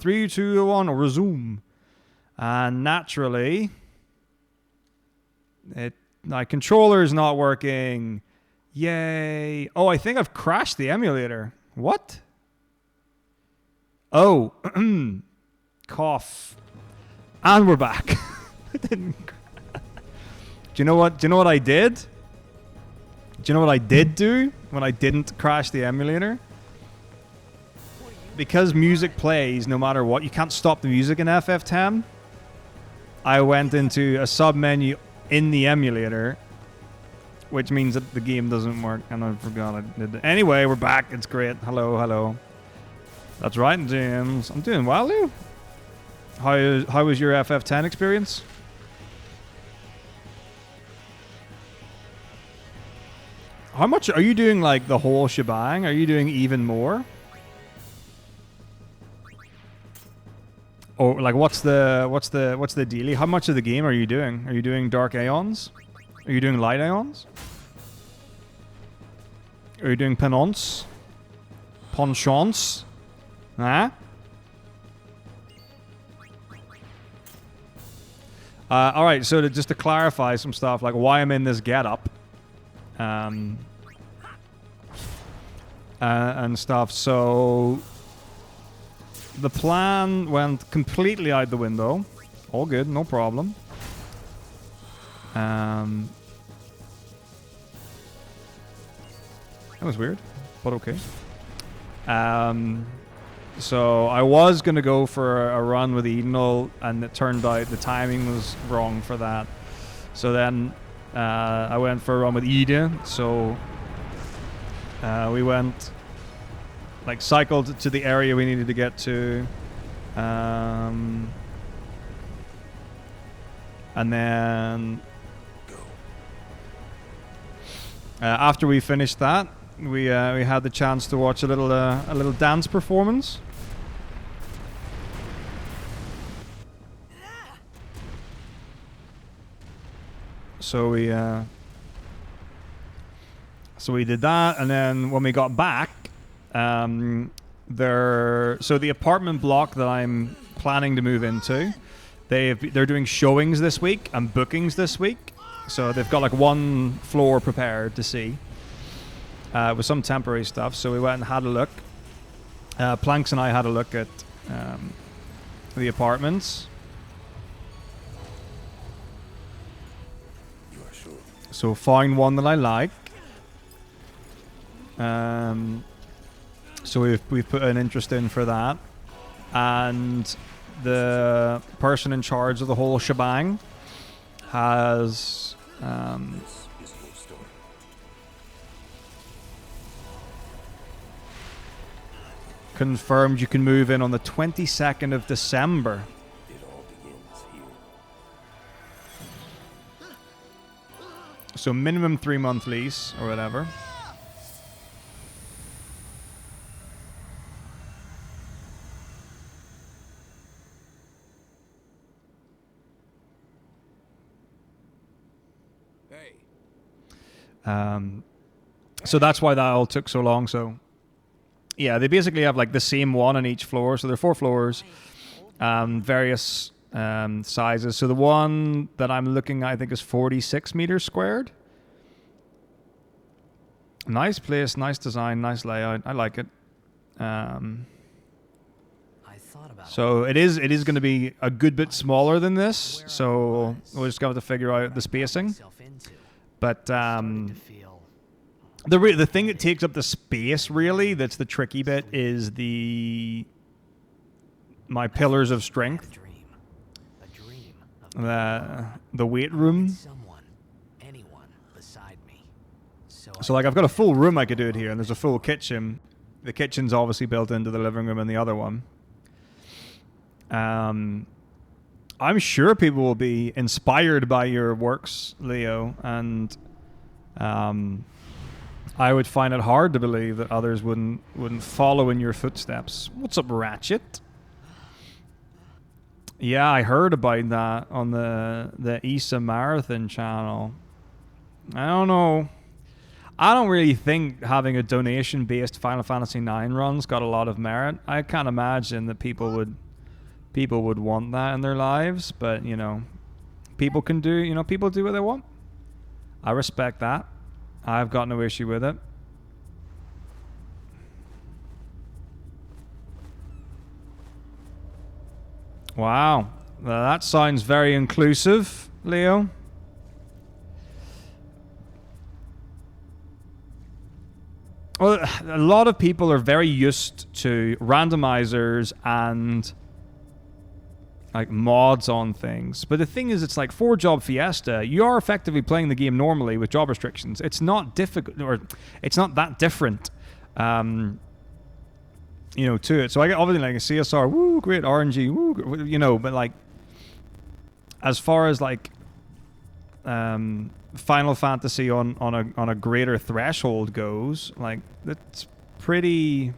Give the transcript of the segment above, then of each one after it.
3, 2, 1, resume. And naturally, my controller's not working. Yay. Oh, I think I've crashed the emulator. What? Oh, cough. And we're back. Do you know what I did? Do you know what I did do when I didn't crash the emulator? Because music plays no matter what, you can't stop the music in FF10. I went into a sub-menu in the emulator, which means that the game doesn't work, and I forgot I did it. Anyway, we're back. It's great. Hello, hello. That's right, James. I'm doing well, Lou. How was your FF10 experience? How much are you doing, like the whole shebang? Are you doing even more? Or like what's the dealie? How much of the game are you doing? Are you doing Dark Aeons? Are you doing Light Aeons? Are you doing Penance? Penchance? Huh? Alright, so just to clarify some stuff, like why I'm in this getup. And stuff, so... The plan went completely out the window. All good, no problem. That was weird, but okay. So I was going to go for a run with Edenal, and it turned out the timing was wrong for that. So then I went for a run with Ida, so we went... like cycled to the area we needed to get to, and then after we finished that, we had the chance to watch a little dance performance. So we did that, and then when we got back. So the apartment block that I'm planning to move into, they're doing showings this week and bookings this week. So they've got like one floor prepared to see with some temporary stuff. So we went and had a look. Planks and I had a look at the apartments. So found one that I like. So we've put an interest in for that, and the person in charge of the whole shebang has confirmed you can move in on the 22nd of December. So minimum 3-month lease or whatever. So that's why that all took so long. So yeah, they basically have like the same one on each floor. So there are 4 floors, various sizes. So the one that I'm looking at, I think, is 46 meters squared. Nice place, nice design, nice layout. I like it. So it is going to be a good bit smaller than this. So we're just going to have to figure out the spacing. But the thing that takes up the space, really, that's the tricky bit, is my pillars of strength. The weight room. So like I've got a full room I could do it here, and there's a full kitchen. The kitchen's obviously built into the living room and the other one. I'm sure people will be inspired by your works, Leo, and I would find it hard to believe that others wouldn't follow in your footsteps. What's up, Ratchet? Yeah, I heard about that on the ISA Marathon channel. I don't know. I don't really think having a donation-based Final Fantasy IX run's got a lot of merit. I can't imagine that people would people would want that in their lives, but you know, people can do, you know, people do what they want. I respect that. I've got no issue with it. Wow. Well, that sounds very inclusive, Leo. Well, a lot of people are very used to randomizers and like mods on things. But the thing is, it's like for Job Fiesta, you are effectively playing the game normally with job restrictions. It's not difficult, or it's not that different, you know, to it. So I get obviously like a CSR, woo, great, RNG, woo, you know, but like as far as like Final Fantasy on a greater threshold goes, like that's pretty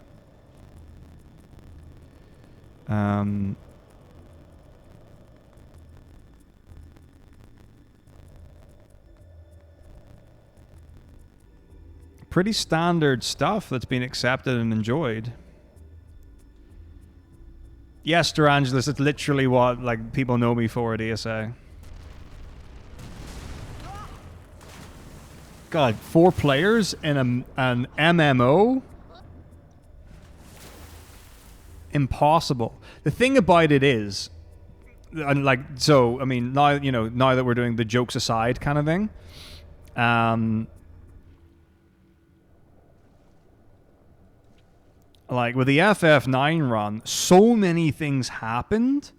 pretty standard stuff that's been accepted and enjoyed. Yes, Durangelis, it's literally what like people know me for at ESA. God, 4 players in an MMO? Impossible. The thing about it is, and like, so, I mean, now, you know, now that we're doing the jokes aside kind of thing, like with the FF9 run, so many things happened,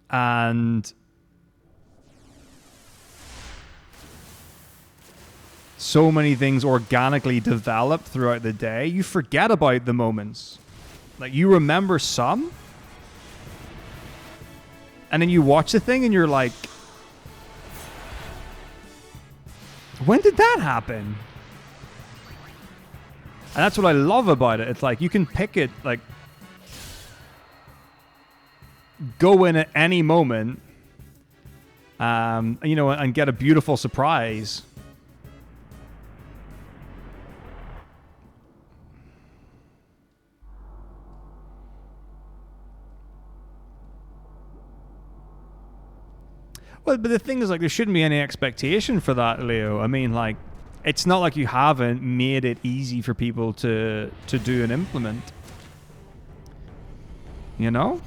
and so many things organically developed throughout the day, you forget about the moments. Like, you remember some, and then you watch the thing and you're like, when did that happen? And that's what I love about it. It's like you can pick it, like, go in at any moment, you know, and get a beautiful surprise. Well, but the thing is, like, there shouldn't be any expectation for that, Leo. I mean, like, it's not like you haven't made it easy for people to do and implement. You know?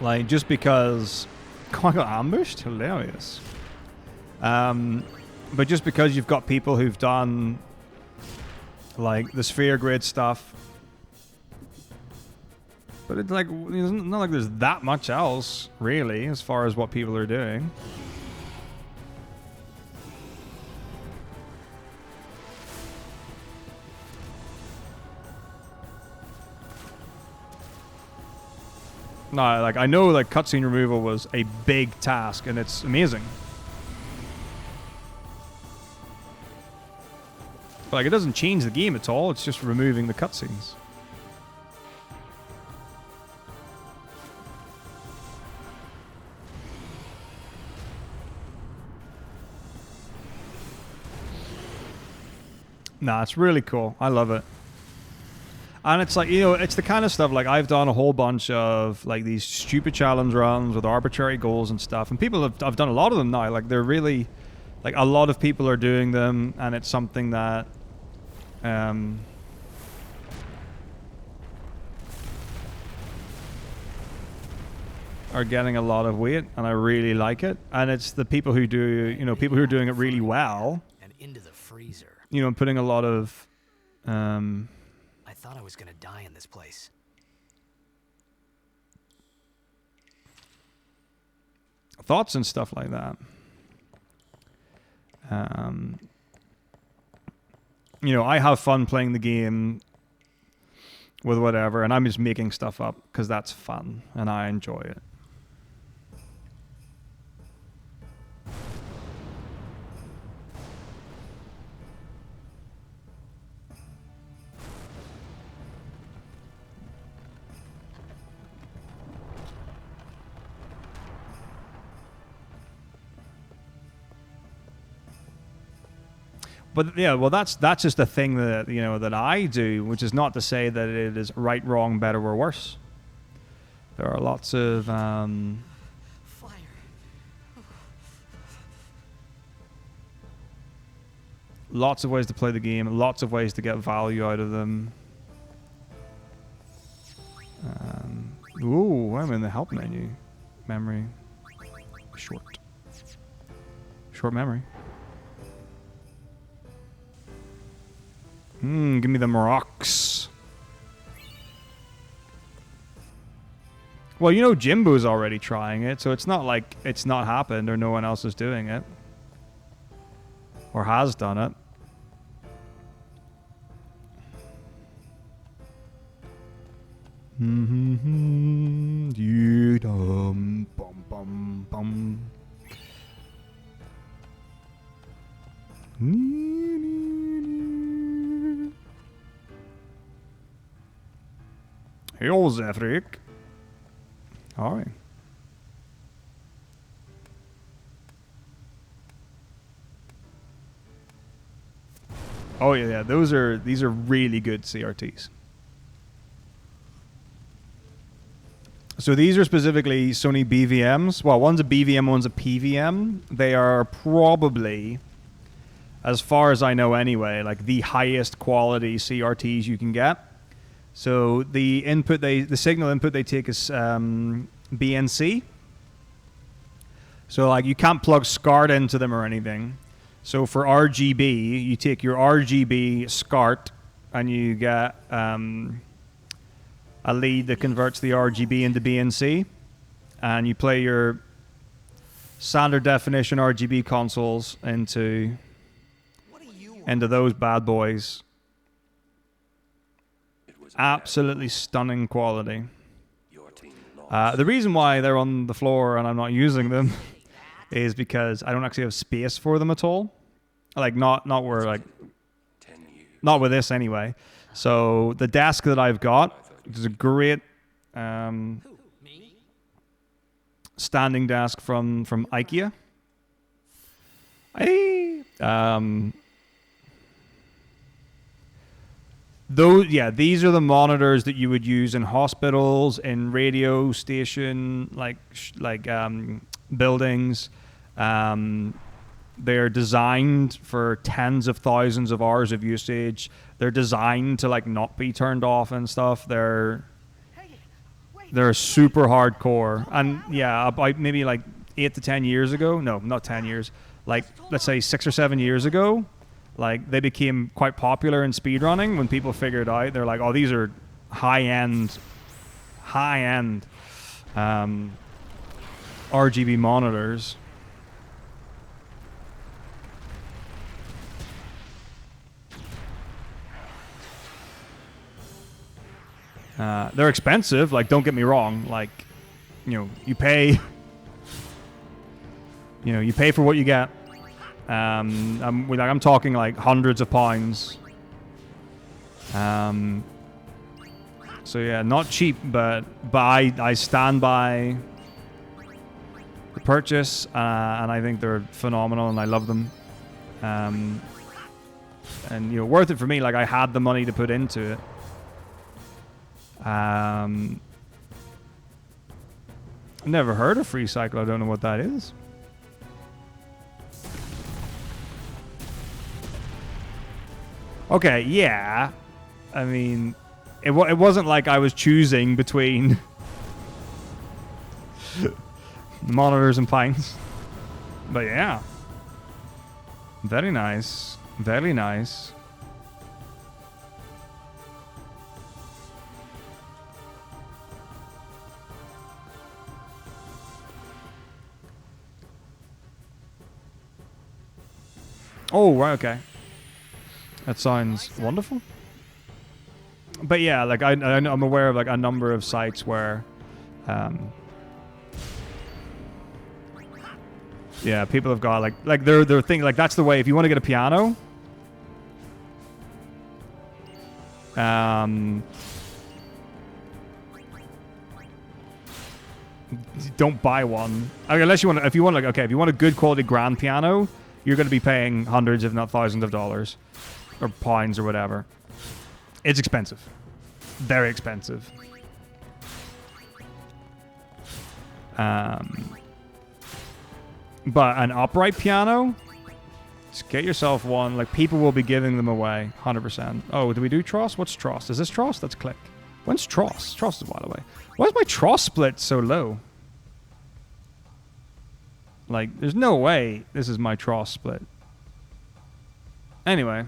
Like, just because... Oh, I got ambushed? Hilarious. But just because you've got people who've done, like, the sphere grid stuff, but it's like, it's not like there's that much else, really, as far as what people are doing. No, like, I know, like, cutscene removal was a big task, and it's amazing. But, like, it doesn't change the game at all, it's just removing the cutscenes. Nah, it's really cool. I love it. And it's like, you know, it's the kind of stuff, like, I've done a whole bunch of, like, these stupid challenge runs with arbitrary goals and stuff. And people I've done a lot of them now. Like, they're really, like, a lot of people are doing them. And it's something that, are getting a lot of weight. And I really like it. And it's the people who do, you know, people who are doing it really well. And into the freezer. You know, putting a lot of, I thought I was gonna die in this place. thoughts and stuff like that. You know, I have fun playing the game with whatever, and I'm just making stuff up because that's fun and I enjoy it. But yeah, well, that's just a thing that that I do, which is not to say that it is right, wrong, better, or worse. There are lots of Fire. lots of ways to play the game, lots of ways to get value out of them. Ooh, I'm in the help menu. Memory. Short memory. Give me them rocks. Well, Jimbo's already trying it, so it's not like it's not happened or no one else is doing it. Or has done it. Bum bum bum. Hey, old Zefrik. All right. Oh yeah, these are really good CRTs. So these are specifically Sony BVMs. Well, one's a BVM, one's a PVM. They are probably, as far as I know anyway, like the highest quality CRTs you can get. So the signal input they take is BNC. So like you can't plug SCART into them or anything. So for RGB, you take your RGB SCART and you get a lead that converts the RGB into BNC, and you play your standard definition RGB consoles into those bad boys. Absolutely stunning quality. The reason why they're on the floor and I'm not using them is because I don't actually have space for them at all. Like not with this anyway. So the desk that I've got is a great standing desk from IKEA. These are the monitors that you would use in hospitals, in radio station, buildings. They're designed for tens of thousands of hours of usage. They're designed to not be turned off and stuff. They're super hardcore. And yeah, about maybe 8 to 10 years ago. No, not 10 years. Let's say 6 or 7 years ago. They became quite popular in speedrunning when people figured out, they're like, oh, these are high-end RGB monitors. They're expensive, don't get me wrong. You pay for what you get. I'm talking hundreds of pounds. So yeah, not cheap, but I stand by the purchase, and I think they're phenomenal, and I love them. And worth it for me. I had the money to put into it. Never heard of Free Cycle. I don't know what that is. Okay, yeah. I mean, it wasn't like I was choosing between monitors and pints. But yeah. Very nice. Very nice. Oh, right, okay. That sounds wonderful. But yeah, I'm aware of a number of sites where, yeah, people have got their thing. That's the way. If you want to get a piano, don't buy one. Unless you want. If you want if you want a good quality grand piano, you're going to be paying hundreds, if not thousands of dollars or pounds or whatever. It's expensive. Very expensive. But an upright piano, just get yourself one. Like, people will be giving them away, 100%. Oh, do we do Tross? What's Tross? Is this Tross? Let's click. When's Tross? Tross is by the way. Why is my Tross split so low? Like, there's no way this is my Tross split. Anyway.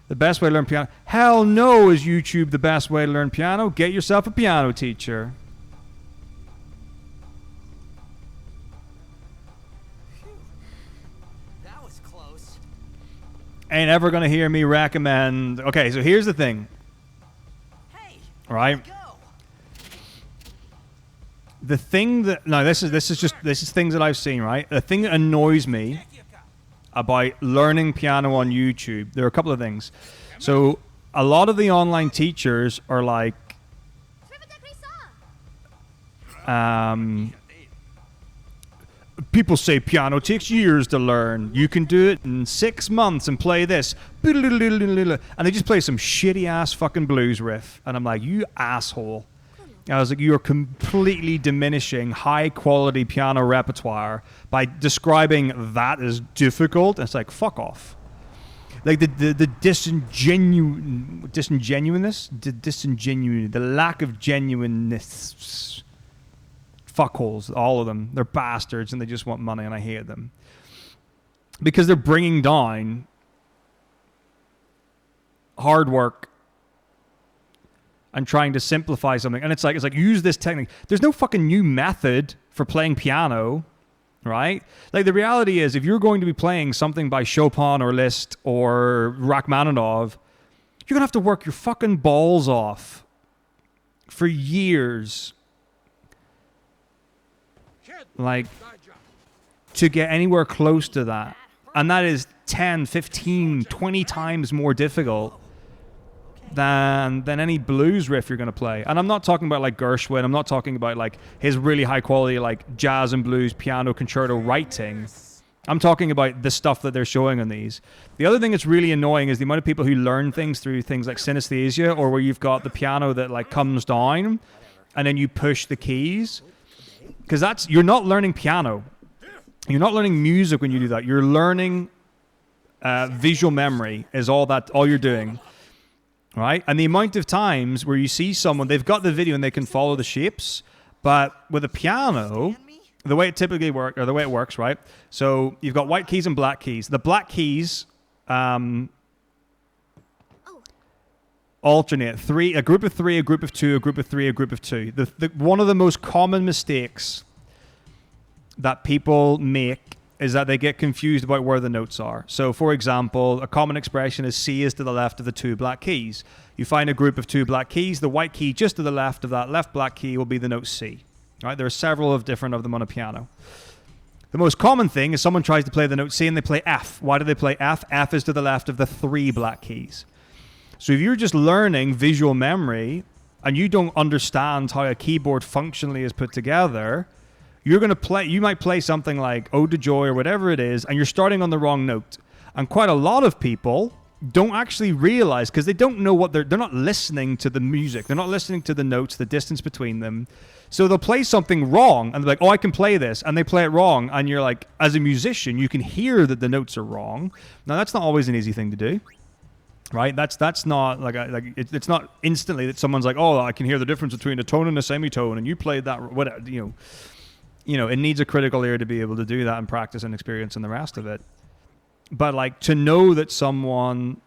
The best way to learn piano. Hell no, is YouTube the best way to learn piano? Get yourself a piano teacher. That was close. Ain't ever gonna hear me recommend. Okay, so here's the thing. Hey, right? go. The thing that this is things that I've seen, right? The thing that annoys me about learning piano on YouTube, there are a couple of things. So a lot of the online teachers are like, people say piano takes years to learn. You can do it in 6 months and play this. And they just play some shitty ass fucking blues riff. And I'm like, you asshole. I was like, you're completely diminishing high quality piano repertoire by describing that as difficult. And it's like, fuck off. Like the the lack of genuineness. Fuckholes, all of them. They're bastards and they just want money, and I hate them. Because they're bringing down hard work and trying to simplify something. And it's like use this technique. There's no fucking new method for playing piano, right? Like, the reality is, if you're going to be playing something by Chopin or Liszt or Rachmaninoff, you're going to have to work your fucking balls off for years, like, to get anywhere close to that. And that is 10, 15, 20 times more difficult than any blues riff you're going to play. And I'm not talking about like Gershwin. I'm not talking about like his really high quality like jazz and blues piano concerto writing. I'm talking about the stuff that they're showing on these. The other thing that's really annoying is the amount of people who learn things through things like synesthesia, or where you've got the piano that like comes down and then you push the keys. Because you're not learning piano. You're not learning music when you do that. You're learning visual memory is all you're doing. Right? And the amount of times where you see someone, they've got the video and they can follow the shapes, but with a piano, the way it typically works, or the way it works, right? So you've got white keys and black keys. The black keys alternate. A group of three, a group of two, a group of three, a group of two. One of the most common mistakes that people make is that they get confused about where the notes are. So, for example, a common expression is C is to the left of the two black keys. You find a group of two black keys. The white key just to the left of that left black key will be the note C. All right? There are several of them on a piano. The most common thing is someone tries to play the note C and they play F. Why do they play F? F is to the left of the three black keys. So if you're just learning visual memory and you don't understand how a keyboard functionally is put together, you might play something like Ode to Joy or whatever it is, and you're starting on the wrong note. And quite a lot of people don't actually realize, because they don't know they're not listening to the music. They're not listening to the notes, the distance between them. So they'll play something wrong, and they're like, oh, I can play this. And they play it wrong. And you're like, as a musician, you can hear that the notes are wrong. Now, that's not always an easy thing to do. Right? That's not it's not instantly that someone's like, oh, I can hear the difference between a tone and a semitone, and you played that, whatever, it needs a critical ear to be able to do that and practice and experience and the rest of it. But like, to know that someone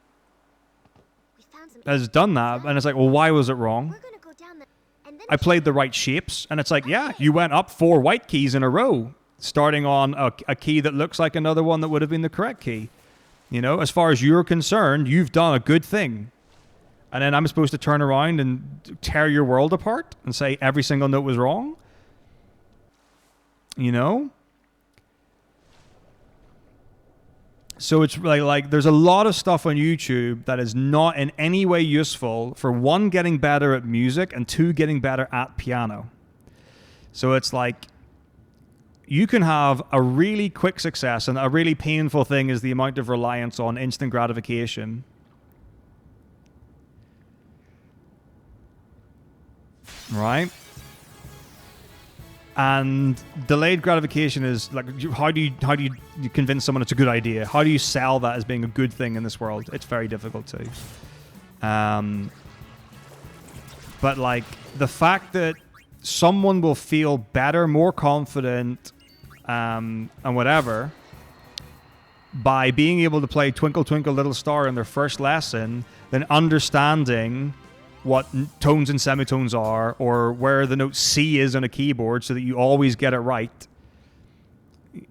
has done that, and it's like, well, why was it wrong? I played the right shapes, and it's like, yeah, you went up 4 white keys in a row, starting on a key that looks like another one that would have been the correct key. As far as you're concerned, you've done a good thing. And then I'm supposed to turn around and tear your world apart and say every single note was wrong? So it's like there's a lot of stuff on YouTube that is not in any way useful for, 1, getting better at music, and 2, getting better at piano. So it's like, you can have a really quick success, and a really painful thing is the amount of reliance on instant gratification. Right? And delayed gratification is like, how do you convince someone it's a good idea? How do you sell that as being a good thing in this world? It's very difficult to. But like the fact that someone will feel better, more confident, and whatever by being able to play Twinkle Twinkle Little Star in their first lesson than understanding what tones and semitones are, or where the note C is on a keyboard so that you always get it right,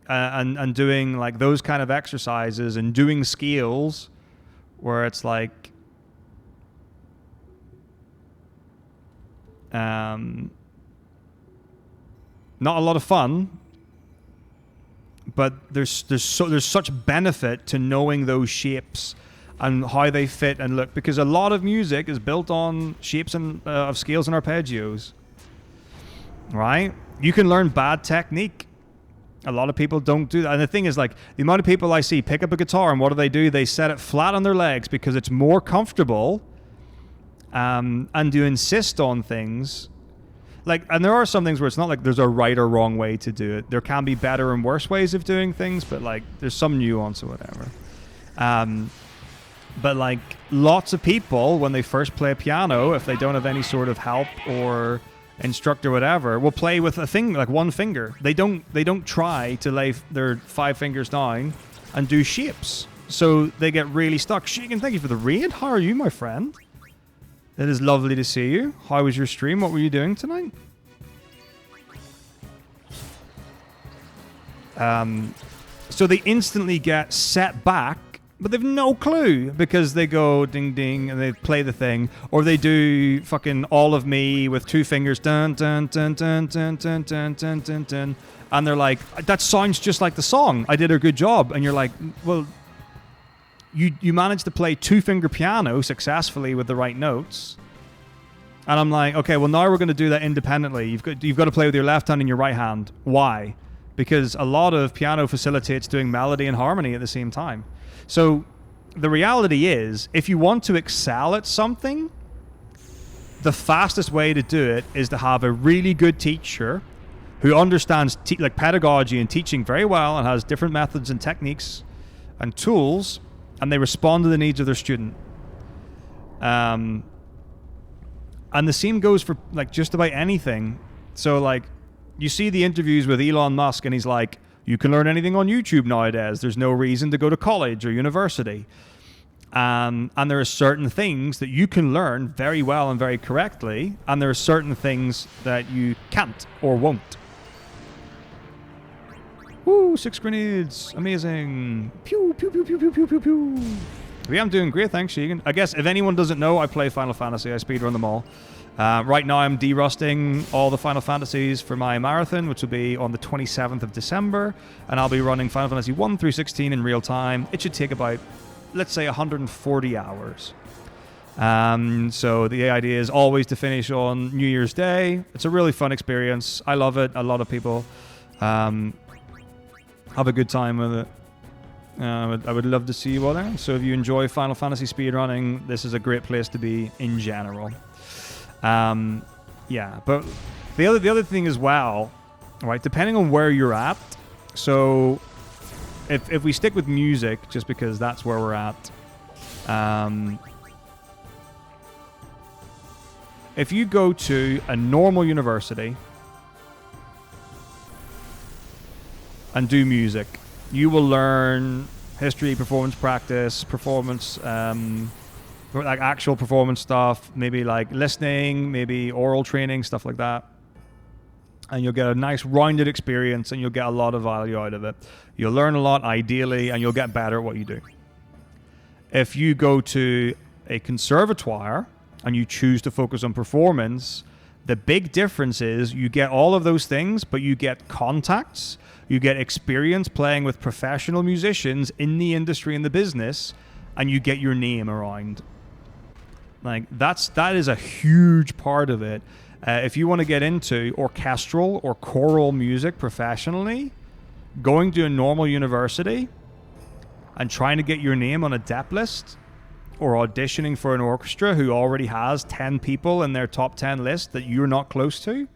and doing like those kind of exercises and doing scales where it's like not a lot of fun, but there's such benefit to knowing those shapes and how they fit and look, because a lot of music is built on shapes and of scales and arpeggios, right? You can learn bad technique. A lot of people don't do that. And the thing is, like, the amount of people I see pick up a guitar and what do? They set it flat on their legs because it's more comfortable, and to insist on things. Like, and there are some things where it's not like there's a right or wrong way to do it. There can be better and worse ways of doing things, but like there's some nuance or whatever. But like lots of people, when they first play piano, if they don't have any sort of help or instructor or whatever, will play with a thing like one finger. They don't try to lay their 5 fingers down and do shapes. So they get really stuck. Shagan, thank you for the raid. How are you, my friend? It is lovely to see you. How was your stream? What were you doing tonight? So they instantly get set back, but they've no clue because they go ding ding and they play the thing, or they do fucking All of Me with 2 fingers, dun dun dun dun dun dun dun dun dun dun, and they're like, that sounds just like the song. I did a good job, and you're like, well, you managed to play 2-finger piano successfully with the right notes, and I'm like, okay, well now we're going to do that independently. You've got to play with your left hand and your right hand. Why? Because a lot of piano facilitates doing melody and harmony at the same time. So the reality is, if you want to excel at something, the fastest way to do it is to have a really good teacher who understands like pedagogy and teaching very well and has different methods and techniques and tools, and they respond to the needs of their student. And the same goes for like just about anything. So like you see the interviews with Elon Musk, and he's like, you can learn anything on YouTube nowadays. There's no reason to go to college or university. And there are certain things that you can learn very well and very correctly, and there are certain things that you can't or won't. Woo, 6 grenades. Amazing. Pew, pew, pew, pew, pew, pew, pew, pew. Yeah, I'm doing great, thanks, Sheegan. I guess if anyone doesn't know, I play Final Fantasy. I speedrun them all. Right now I'm derusting all the Final Fantasies for my marathon, which will be on the 27th of December, and I'll be running Final Fantasy 1 through 16 in real time. It should take about, let's say, 140 hours. So the idea is always to finish on New Year's Day. It's a really fun experience. I love it. A lot of people have a good time with it. I would love to see you all there. So if you enjoy Final Fantasy speedrunning, this is a great place to be in general. Yeah, but the other thing as well, right, depending on where you're at, so if we stick with music, just because that's where we're at, if you go to a normal university and do music, you will learn history, performance practice, performance, like actual performance stuff, maybe like listening, maybe oral training, stuff like that. And you'll get a nice rounded experience, and you'll get a lot of value out of it. You'll learn a lot, ideally, and you'll get better at what you do. If you go to a conservatoire and you choose to focus on performance, the big difference is you get all of those things, but you get contacts, you get experience playing with professional musicians in the industry and the business, and you get your name around. Like that is a huge part of it. If you want to get into orchestral or choral music professionally, going to a normal university and trying to get your name on a dep list or auditioning for an orchestra who already has 10 people in their top 10 list that you're not close to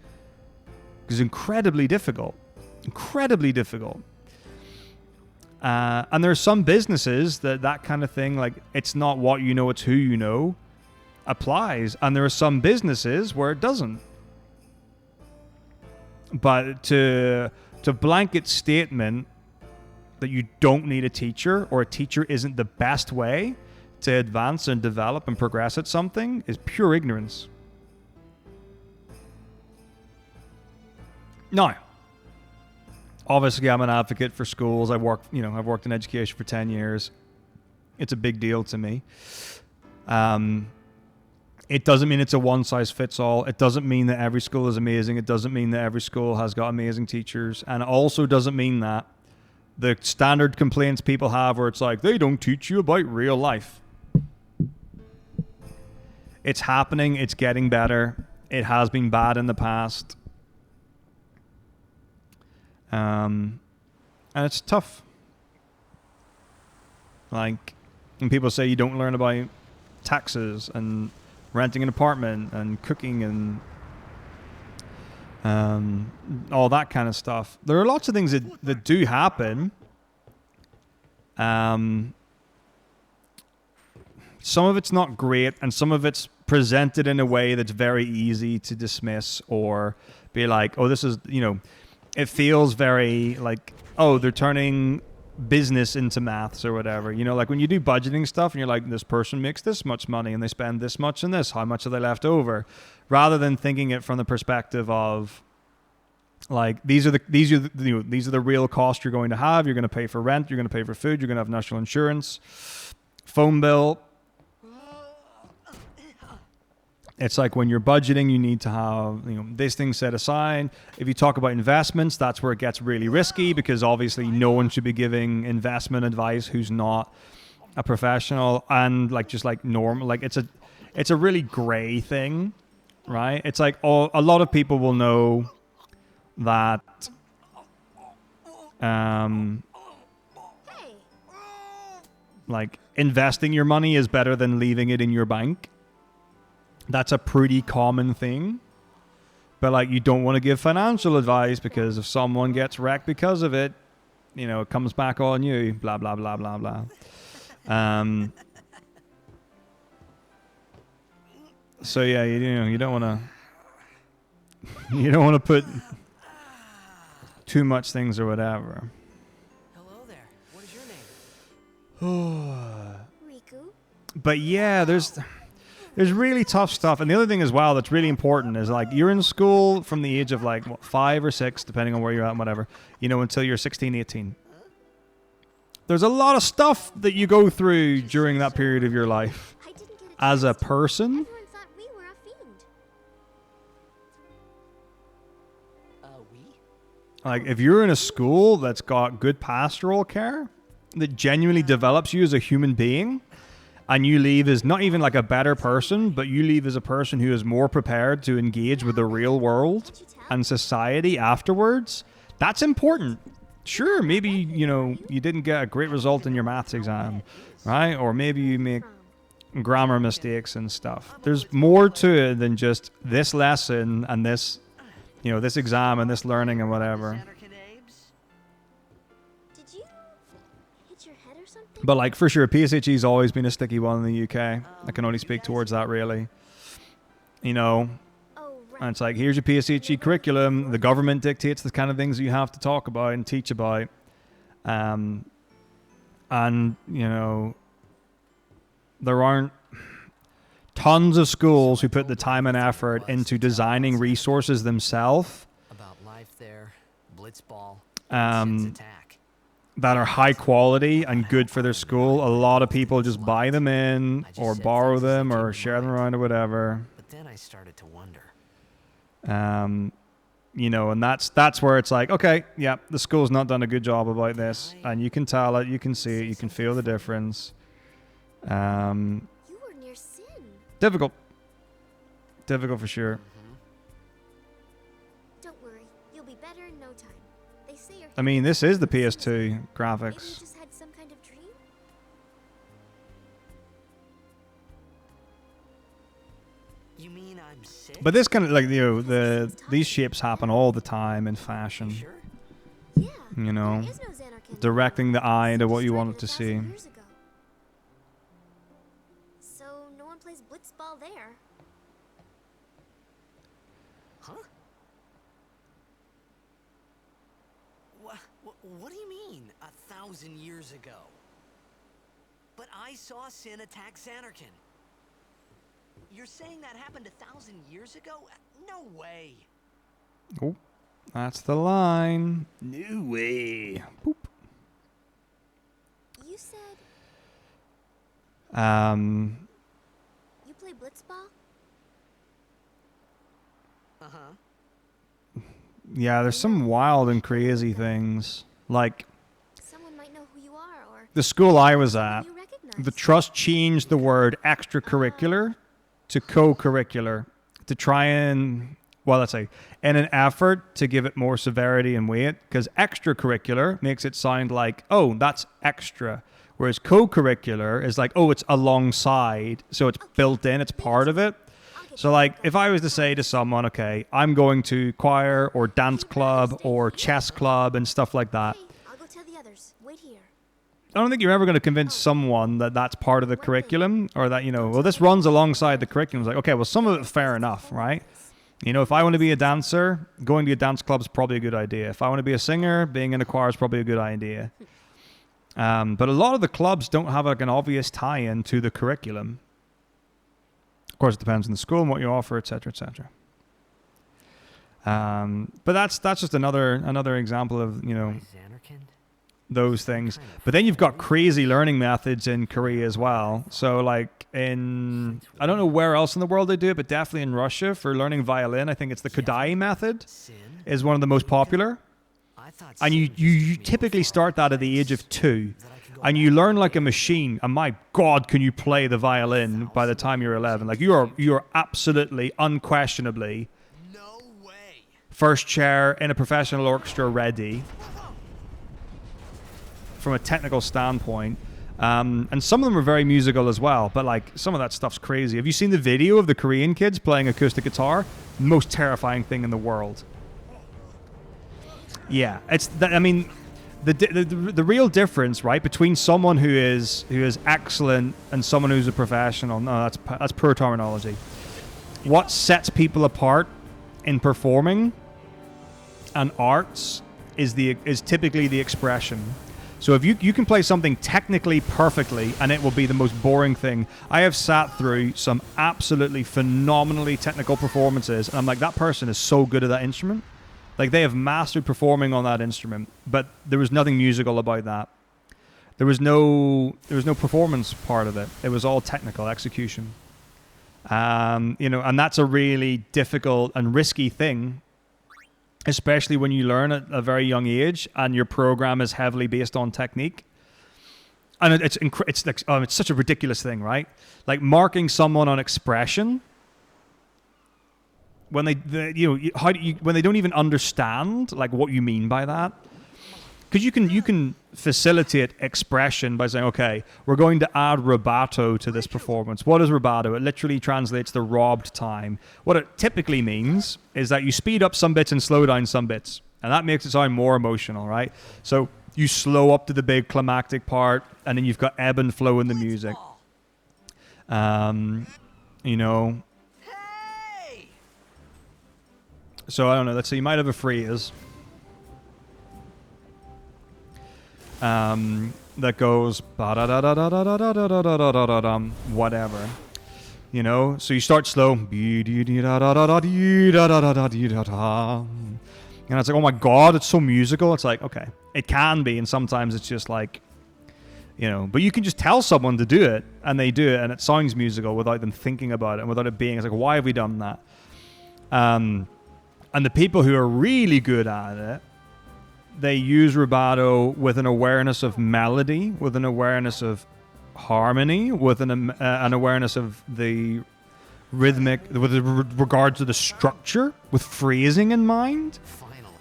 is incredibly difficult. Incredibly difficult. And there's some businesses that kind of thing, like it's not what you know, it's who you know, applies. And there are some businesses where it doesn't. But to blanket statement that you don't need a teacher or a teacher isn't the best way to advance and develop and progress at something is pure ignorance. Now, obviously I'm an advocate for schools. I've worked in education for 10 years. It's a big deal to me. It doesn't mean it's a one-size-fits-all. It doesn't mean that every school is amazing. It doesn't mean that every school has got amazing teachers. And it also doesn't mean that the standard complaints people have where it's like, they don't teach you about real life. It's happening. It's getting better. It has been bad in the past. And it's tough. Like, when people say you don't learn about taxes and renting an apartment and cooking and all that kind of stuff. There are lots of things that do happen. Some of it's not great, and some of it's presented in a way that's very easy to dismiss or be like, oh, this is, it feels very like, oh, they're turning business into maths or whatever. Like when you do budgeting stuff and you're like, this person makes this much money and they spend this much in this, how much are they left over? Rather than thinking it from the perspective of like, these are the real costs you're going to have. You're going to pay for rent, you're going to pay for food, you're going to have national insurance, phone bill. It's like when you're budgeting, you need to have, this thing set aside. If you talk about investments, that's where it gets really risky because obviously no one should be giving investment advice who's not a professional and normal. Like it's a really gray thing, right? It's like a lot of people will know that like investing your money is better than leaving it in your bank. That's a pretty common thing. But like you don't want to give financial advice because if someone gets wrecked because of it, it comes back on you. Blah, blah, blah, blah, blah. So yeah, you don't want to put too much things or whatever. Hello there. What is your name? Riku? But yeah, there's really tough stuff. And the other thing as well that's really important is like you're in school from the age of 5 or 6, depending on where you're at and whatever, until you're 16, 18. There's a lot of stuff that you go through during that period of your life as a person. Everyone thought we were a fiend. Like if you're in a school that's got good pastoral care that genuinely develops you as a human being, and you leave as not even like a better person, but you leave as a person who is more prepared to engage with the real world and society afterwards, that's important. Sure, maybe, you didn't get a great result in your maths exam, right? Or maybe you make grammar mistakes and stuff. There's more to it than just this lesson and this, this exam and this learning and whatever. But like for sure, PSHE's always been a sticky one in the UK. I can only speak towards that really. And it's like, here's your PSHE curriculum. The government dictates the kind of things you have to talk about and teach about. And, there aren't tons of schools who put the time and effort into designing resources themselves. About life there, blitzball, that are high quality and good for their school. A lot of people just buy them in or borrow them or share them around or whatever. But then I started to wonder. And that's where it's like, okay, yeah, the school's not done a good job about this. And you can tell it, you can see it, you can feel the difference. You were near sin. Difficult for sure. Don't worry, you'll be better in no time. They say you're. I mean, this is the PS2 Maybe you graphics. just had some kind of dream. You mean I'm sick? But this kind of like, you know, these shapes happen all the time in fashion. You sure? Yeah. You know, there is no Xanarkin. directing the eye into what you Destroyed want it it to 1,000 see. years ago. So no one plays blitzball there. Huh? What do you mean, 1,000 years ago? But I saw Sin attack Xanarkin. You're saying that happened 1,000 years ago? No way. Oh, that's the line. No way. Boop. You said you play blitzball? Uh-huh. Yeah, there's some wild and crazy things. Like, Someone might know who you are, or the school I was at, you recognize. the trust changed the word extracurricular to co-curricular to try and, well, let's say, in an effort to give it more severity and weight, because extracurricular makes it sound like, oh, that's extra, whereas co-curricular is like, oh, it's alongside, so it's built in, it's part of it. So, like, if I was to say to someone, okay, I'm going to choir or dance club or chess club and stuff like that, Hey, I'll go tell the others. Wait here. I don't think you're ever going to convince someone that that's part of the curriculum, or that, you know, well, this runs alongside the curriculum. It's like, okay, well, some of it fair enough, right? You know, if I want to be a dancer, going to a dance club is probably a good idea. If I want to be a singer, being in a choir is probably a good idea. But a lot of the clubs don't have like an obvious tie-in to the curriculum. Of course, it depends on the school and what you offer, etc., etc. But that's just another example of, you know, Xanarkin? those things. But then you've got crazy learning methods in Korea as well. So like in, I don't know where else in the world they do it, but definitely in Russia for learning violin, I think it's the Kodai method Sin? is one of the most popular. I thought And Sin you was just me typically before start that at the age of place 2. that I could go And you back learn to. like a machine. And my God, can you play the violin by the time you're 11? Like you are absolutely, unquestionably No way. first chair in a professional orchestra ready from a technical standpoint. And some of them are very musical as well, but like some of that stuff's crazy. Have you seen the video of the Korean kids playing acoustic guitar? Most terrifying thing in the world. Yeah, it's I mean, the real difference, right, between someone who is excellent and someone who's a professional. No, that's poor terminology. What sets people apart in performing and arts is typically the expression. So if you can play something technically perfectly and it will be the most boring thing. I have sat through some absolutely phenomenally technical performances and I'm like, that person is so good at that instrument. Like they have mastered performing on that instrument, but there was nothing musical about that. There was no performance part of it. It was all technical execution. You know, and that's a really difficult and risky thing, especially when you learn at a very young age and your program is heavily based on technique. And it's such a ridiculous thing, right? Like marking someone on expression when when they don't even understand like what you mean by that. Because you can facilitate expression by saying, okay, we're going to add rubato to this performance. What is rubato? It literally translates to robbed time. What it typically means is that you speed up some bits and slow down some bits. And that makes it sound more emotional, right? So you slow up to the big climactic part, and then you've got ebb and flow in the music. You know. Hey! So I don't know. Let's say you might have a phrase that goes whatever, you know. So you start slow, and it's like, oh my God, it's so musical. It's like, okay, it can be, and sometimes it's just like, you know. But you can just tell someone to do it, and they do it, and it sounds musical without them thinking about it and without it being. It's like, why have we done that? And the people who are really good at it, they use rubato with an awareness of melody, with an awareness of harmony, with an awareness of the rhythmic, with regard to the structure, with phrasing in mind. Finally.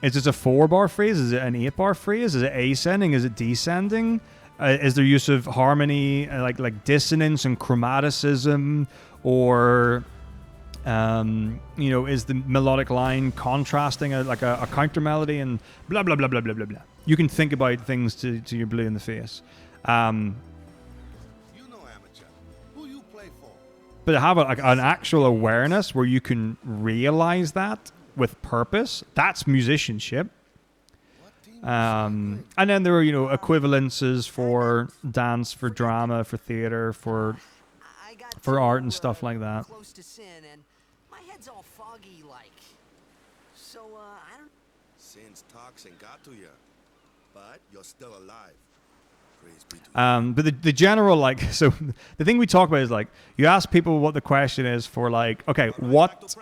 Is this a 4-bar phrase? Is it an 8-bar phrase? Is it ascending? Is it descending? Is there use of harmony, like dissonance and chromaticism, or is the melodic line contrasting a counter melody and blah blah blah blah blah blah blah. You can think about things to your blue in the face. But to have an actual awareness where you can realize that with purpose, that's musicianship. And then there are, equivalences for dance, for drama, for theater, for art and stuff like that. Close to sin, and my head's all foggy like. So I don't. Sin's toxin got to you, but you're still alive. Praise be to But the general, so the thing we talk about is you ask people what the question is for, okay, what's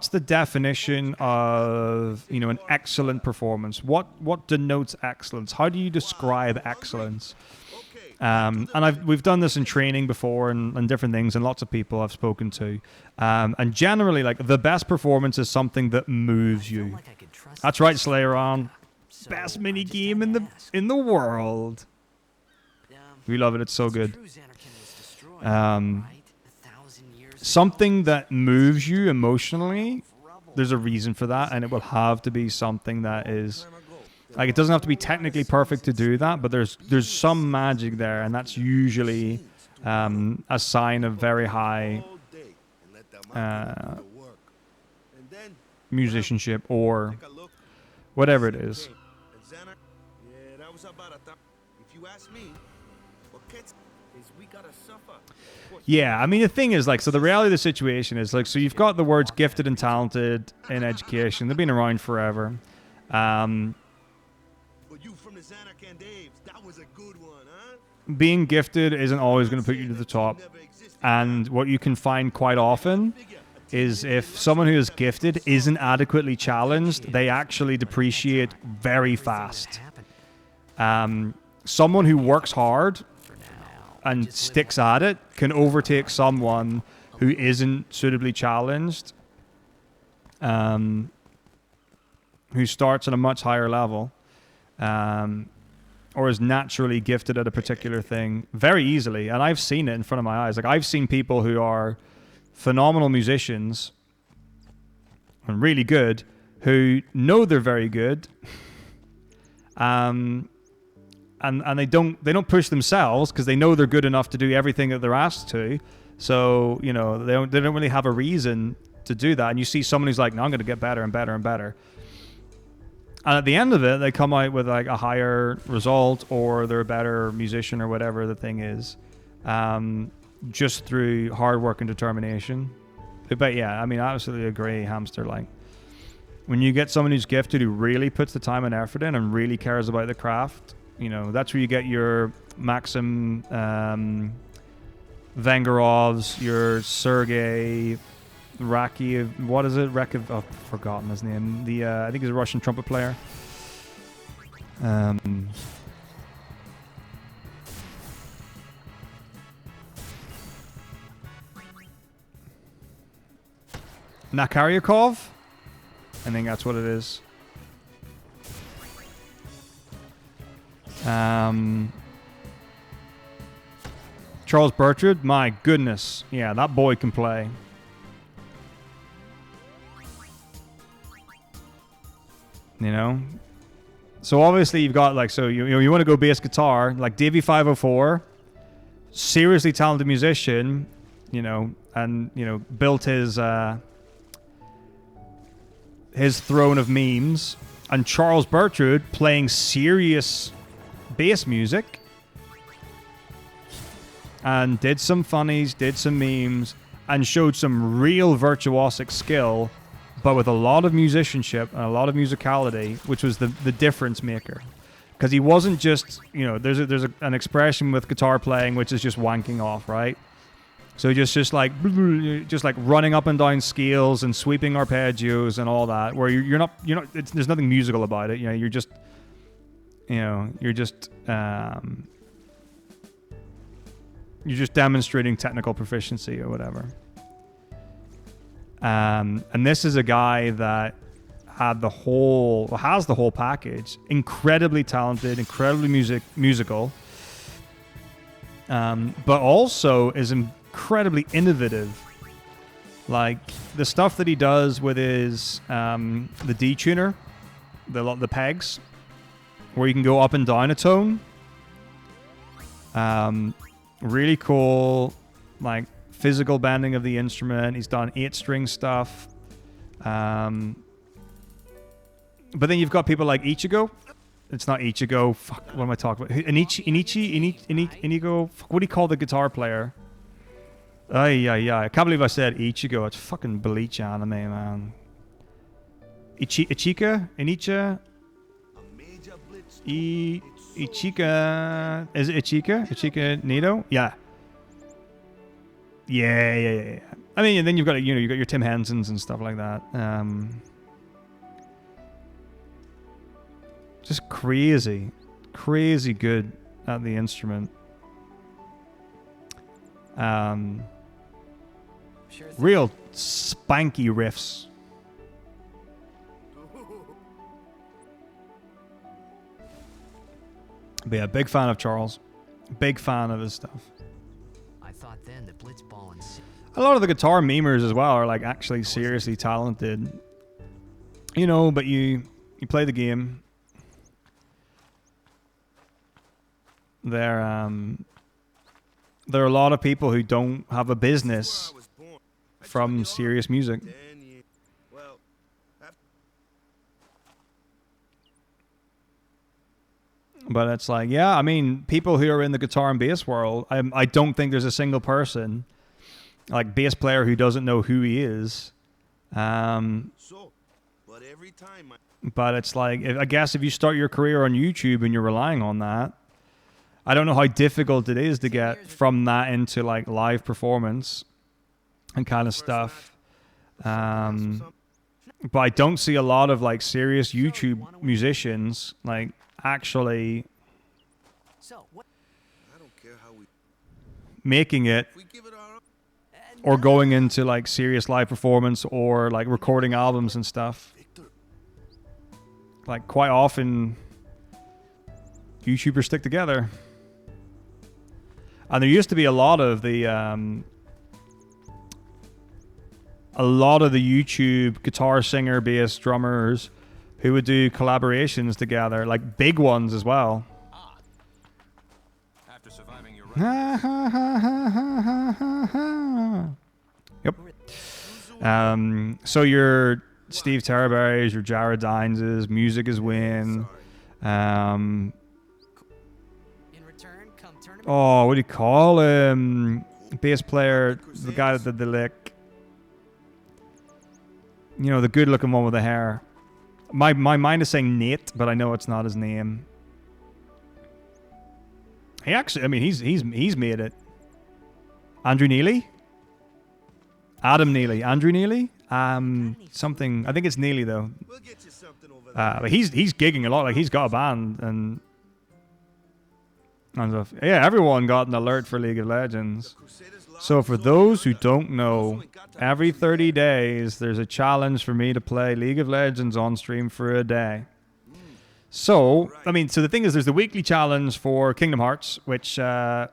the definition of an excellent performance? What denotes excellence? How do you describe excellence? And we've done this in training before and different things, and lots of people I've spoken to. And generally, the best performance is something that moves you. That's right, Slayeron. Best mini game in the world. We love it. It's so good. Something that moves you emotionally, there's a reason for that, and it will have to be something that is it doesn't have to be technically perfect to do that, but there's some magic there, and that's usually a sign of very high musicianship or whatever it is. Yeah, I mean, the thing is, so the reality of the situation is, so you've got the words gifted and talented in education. They've been around forever. But you from the Xanarkand Daves, that was a good one, huh? Being gifted isn't always going to put you to the top. And what you can find quite often is if someone who is gifted isn't adequately challenged, they actually depreciate very fast. Someone who works hard and sticks at it can overtake someone who isn't suitably challenged, who starts at a much higher level, or is naturally gifted at a particular thing very easily. And I've seen it in front of my eyes. I've seen people who are phenomenal musicians and really good, who know they're very good, and they don't push themselves because they know they're good enough to do everything that they're asked to. So they don't really have a reason to do that. And you see someone who's like, no, I'm going to get better and better and better. And at the end of it, they come out with a higher result, or they're a better musician, or whatever the thing is, just through hard work and determination. But yeah, I mean, I absolutely agree, Hamster. When you get someone who's gifted, who really puts the time and effort in and really cares about the craft, that's where you get your Maxim Vengerovs, your Sergei Rakiev, what is it? Rakiev, I've forgotten his name. I think he's a Russian trumpet player. Nakaryakov? I think that's what it is. Charles Bertrand, my goodness. Yeah, that boy can play. So obviously you've got you want to go bass guitar, Davey 504, seriously talented musician, and built his throne of memes, and Charles Bertrand playing serious bass music and did some funnies, did some memes, and showed some real virtuosic skill, but with a lot of musicianship and a lot of musicality, which was the difference maker. Because he wasn't just, there's an expression with guitar playing which is just wanking off, right? So just like running up and down scales and sweeping arpeggios and all that, where you're not there's nothing musical about it. You're just You're just demonstrating technical proficiency or whatever. And this is a guy that has the whole package. Incredibly talented, incredibly musical, but also is incredibly innovative. Like the stuff that he does with his the detuner, the pegs, where you can go up and down a tone. Really cool, like physical bending of the instrument. He's done 8-string stuff. But then you've got people like Ichigo. It's not Ichigo. Fuck, what am I talking about? Inigo. What do you call the guitar player? Yeah. I can't believe I said Ichigo. It's fucking Bleach anime, man. Ichika? Inicha? Ichika. Is it Ichika? Ichika Nito? Yeah. Yeah. I mean, and then you've got you got your Tim Hensons and stuff like that. Just crazy good at the instrument. Real spanky riffs. But yeah, big fan of Charles. Big fan of his stuff. I thought then that Blitzball and A lot of the guitar memers as well are like actually seriously talented. You know, but you play the game. There are a lot of people who don't have a business from serious music. But it's like, yeah, I mean, people who are in the guitar and bass world, I don't think there's a single person, like bass player, who doesn't know who he is. But it's like, I guess if you start your career on YouTube and you're relying on that, I don't know how difficult it is to get from that into like live performance and kind of stuff. But I don't see a lot of like serious YouTube musicians like actually making it or going into like serious live performance or like recording albums and stuff. Like quite often YouTubers stick together. And there used to be a lot of the YouTube guitar singer, bass drummers who would do collaborations together, like big ones as well. After surviving your Yep. So your Steve Terraberry's, your Jared Dines's, Music is Win. Oh, what do you call him? Bass player, the guy that did the lick. You know, the good-looking one with the hair. My mind is saying Nate, but I know it's not his name. He actually, I mean, he's made it. Andrew Neely? Adam Neely. Andrew Neely? Something. I think it's Neely though. But he's gigging a lot. Like he's got a band and stuff. Yeah, everyone got an alert for League of Legends. So for those who don't know, every 30 days there's a challenge for me to play League of Legends on stream for a day. So, I mean, so the thing is, there's the weekly challenge for Kingdom Hearts, which, I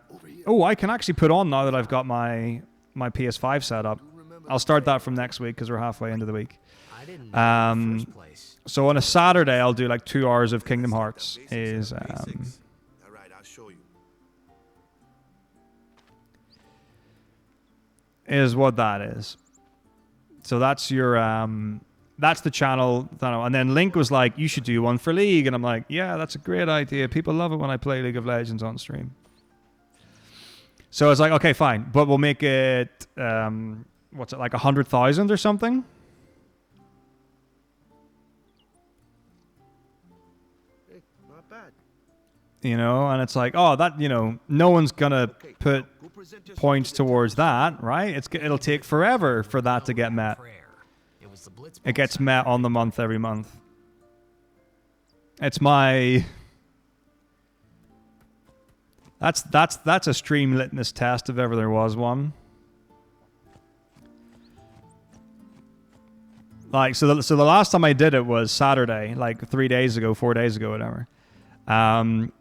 can actually put on now that I've got my PS5 set up. I'll start that from next week because we're halfway into the week. So on a Saturday, I'll do like 2 hours of Kingdom Hearts. Is what that is. So that's your that's the channel. And then Link was like, you should do one for League, and I'm like, yeah, that's a great idea. People love it when I play League of Legends on stream. So it's like, okay, fine, but we'll make it what's it, like 100,000 or something? Not bad. You know, and it's like, oh, that, you know, no one's gonna put points towards that, right? It'll take forever for that to get met. It gets met on the month every month. It's my That's a stream litmus test if ever there was one. Like so the last time I did it was Saturday, like 3 days ago, 4 days ago, whatever. And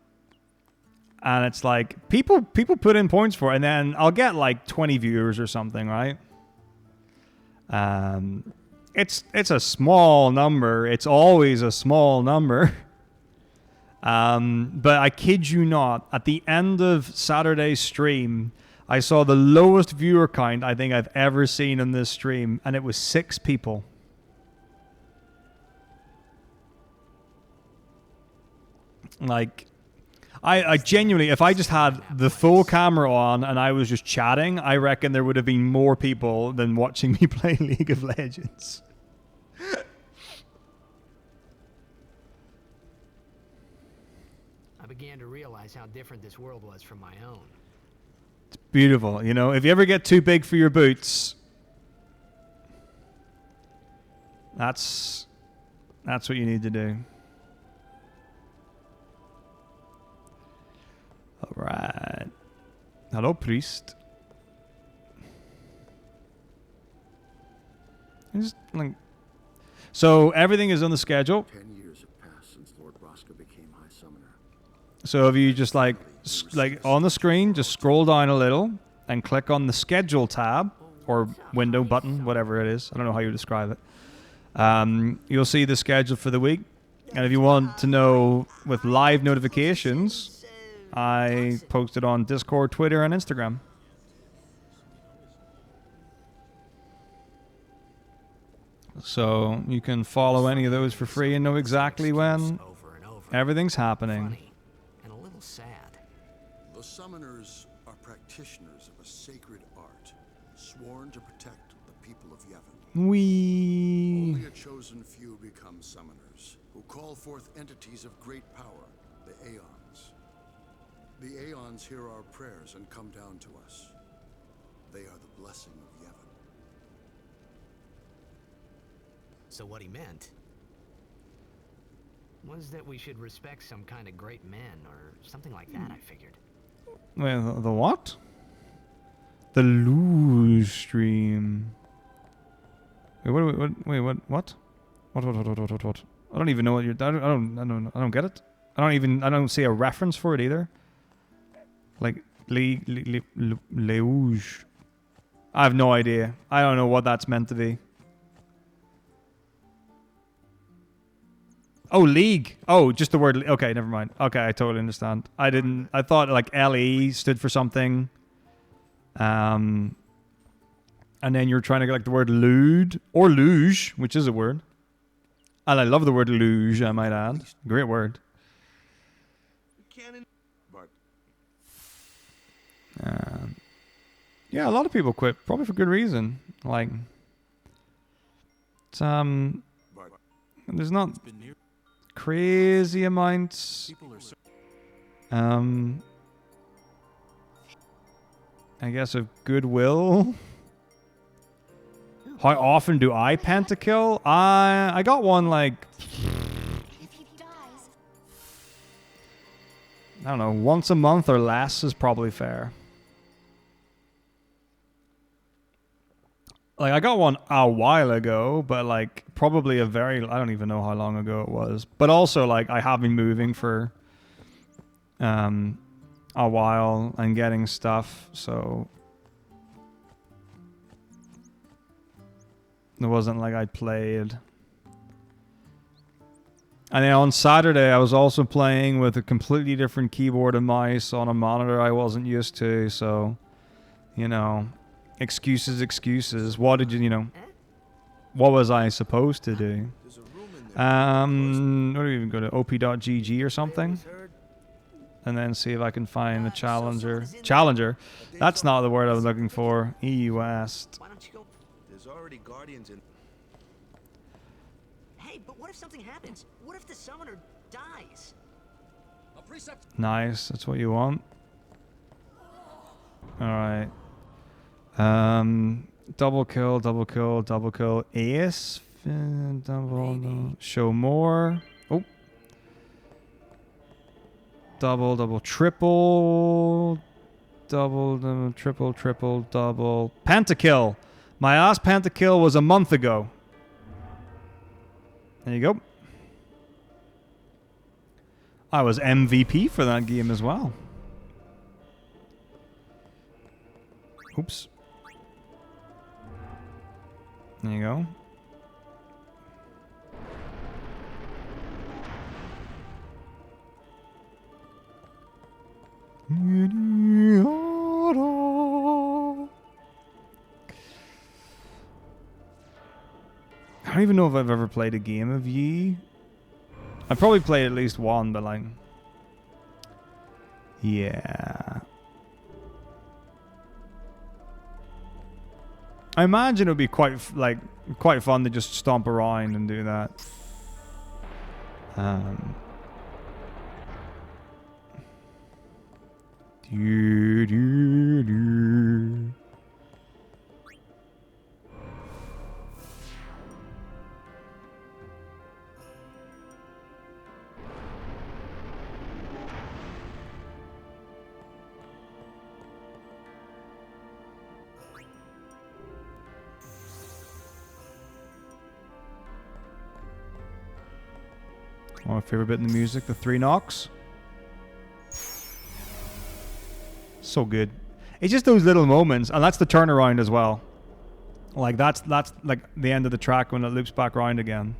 it's like people put in points for it, and then I'll get like 20 viewers or something, right? It's a small number. It's always a small number. But I kid you not, at the end of Saturday's stream, I saw the lowest viewer count I think I've ever seen in this stream, and it was 6 people. Like, I genuinely, if I just had the full camera on and I was just chatting, I reckon there would have been more people than watching me play League of Legends. I began to realize how different this world was from my own. It's beautiful, you know. If you ever get too big for your boots, that's what you need to do. All right. Hello, priest. Just, like, so everything is on the schedule. 10 years have passed since Lord Roscoe became High Summoner. So if you just like on the screen, just scroll down a little and click on the schedule tab or window button, whatever it is. I don't know how you describe it. You'll see the schedule for the week. And if you want to know with live notifications, I post it on Discord, Twitter, and Instagram. So you can follow any of those for free and know exactly when everything's happening. Funny and a little sad. The Summoners are practitioners of a sacred art, sworn to protect the people of Yevon. Only a chosen few become Summoners, who call forth entities of great power, the Aeons. The Aeons hear our prayers and come down to us. They are the blessing of Yevon. So what he meant was that we should respect some kind of great men or something like that, I figured. Wait, the what? The Luge stream. Wait, what? What? I don't even know what you're. I don't get it. I don't see a reference for it either. Like Luge. I have no idea. I don't know what that's meant to be. Oh, League. Oh, just the word. Okay, never mind. Okay, I totally understand. I thought like LE stood for something. And then you're trying to get like the word lewd or luge, which is a word. And I love the word luge, I might add. Great word. Yeah, a lot of people quit, probably for good reason. Like, it's, there's not crazy amounts. I guess of goodwill. How often do I pentakill? I got one like, I don't know, once a month or less is probably fair. Like, I got one a while ago, but like probably I don't even know how long ago it was. But also like I have been moving for a while and getting stuff, so it wasn't like I played. And then on Saturday I was also playing with a completely different keyboard and mouse on a monitor I wasn't used to, so you know, excuses. What did you know? What was I supposed to do? Where do we even go to? op.gg or something? And then see if I can find the challenger. Challenger? That's not the word I was looking for. EU West. Why don't you go? There's already guardians in. Hey, but what if something happens? What if the summoner dies? Nice. That's what you want. Alright. Double kill. Ace. Double. Show more. Oh. Double, double, triple. Double, double, triple, triple, double. Pentakill. My last pentakill was a month ago. There you go. I was MVP for that game as well. Oops. There you go. I don't even know if I've ever played a game of Yi. I've probably played at least one, but like... Yeah. I imagine it would be quite fun to just stomp around and do that. Do, do, do. My favorite bit in the music, the 3 knocks. So good. It's just those little moments, and that's the turnaround as well. Like that's like the end of the track when it loops back around again.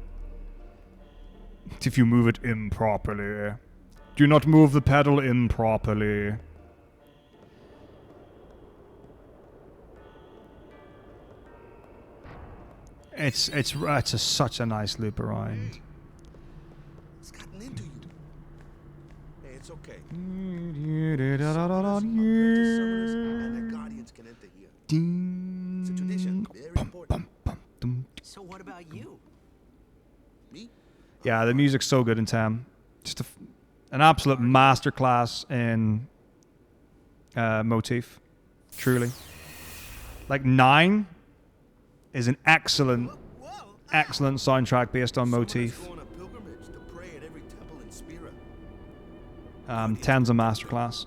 If you move it improperly. Do not move the pedal improperly. It's such a nice loop around. It's gotten into you. Hey, it's okay. And the guardians can enter here. It's a tradition. Very important. So what about you? Me? Yeah, the music's so good in Tam. Just an absolute masterclass in motif. Truly. Like 9 is an excellent soundtrack based on motif. Go on a pilgrimage to pray at every temple in Spira. 10's a masterclass.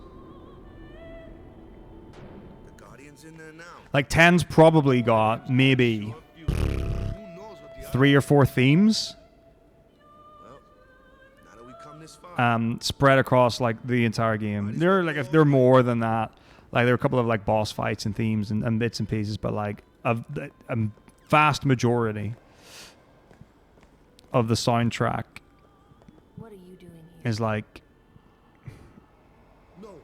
The guardians in there now. Like 10's probably got maybe Who knows what the 3 or 4 themes Well, now that we come this far. spread across like the entire game. There are like if there are more than that. Like there are a couple of like boss fights and themes and bits and pieces, but like a vast majority of the soundtrack What are you doing here? is like No.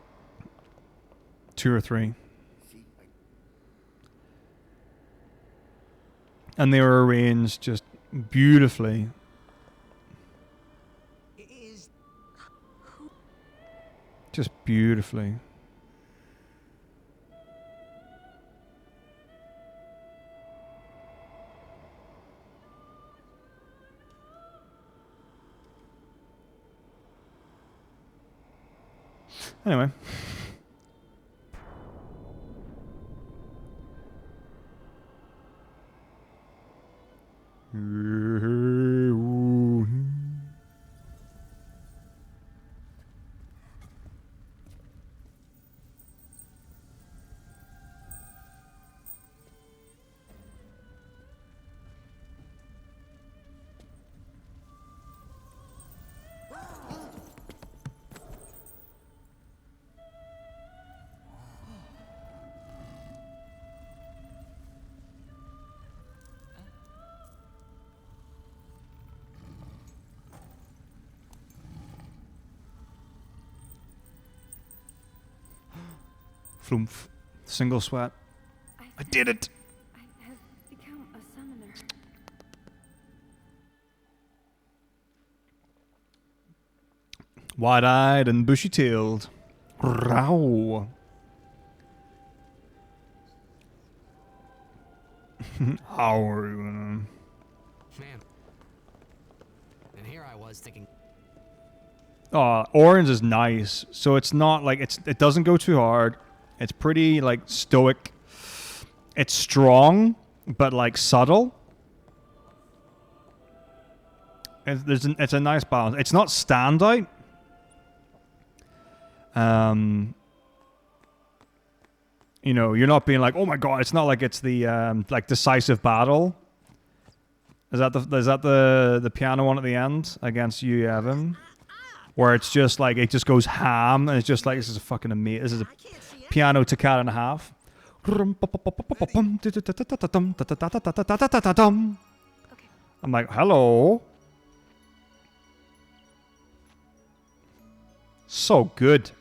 2 or 3. See, And they were arranged just beautifully. Is Just beautifully. Anyway. Flumph. Single sweat. I did it! I have become a summoner. Wide-eyed and bushy-tailed. Row. How are you? man. And here I was thinking, Orange is nice. So it's not like it doesn't go too hard. It's pretty like stoic. It's strong, but like subtle. It's a nice balance. It's not standout, You know, you're not being like, oh my god, it's not like it's the like decisive battle. Is that the piano one at the end against you, Evan? Where it's just like it just goes ham and it's just like this is a fucking amazing. This is a piano toccata and a half. I'm like, hello. So good.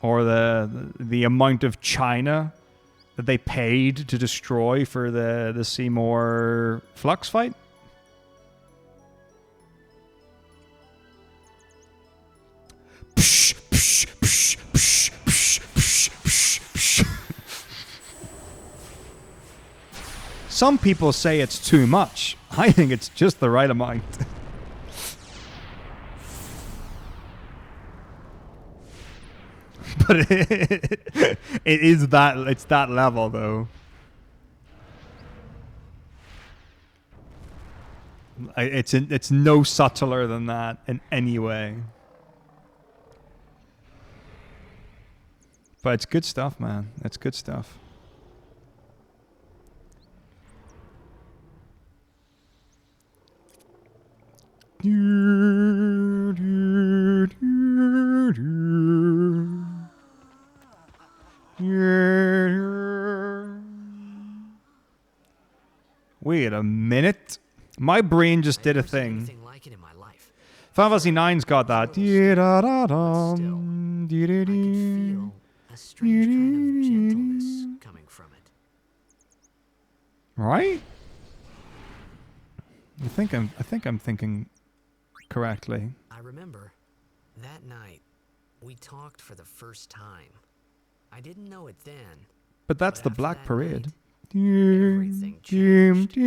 Or the amount of China that they paid to destroy for the Seymour Flux fight. Some people say it's too much. I think it's just the right amount. But it is that, it's that level though. It's no subtler than that in any way. But it's good stuff, man. It's good stuff. Wait a minute. My brain just did a thing. Like it in my life. Final Fantasy IX's got that. I can feel a strange kind of gentleness coming from it. Right? I think I'm thinking correctly. I remember that night we talked for the first time. I didn't know it then. But that's But the after Black that Parade. night, everything changed.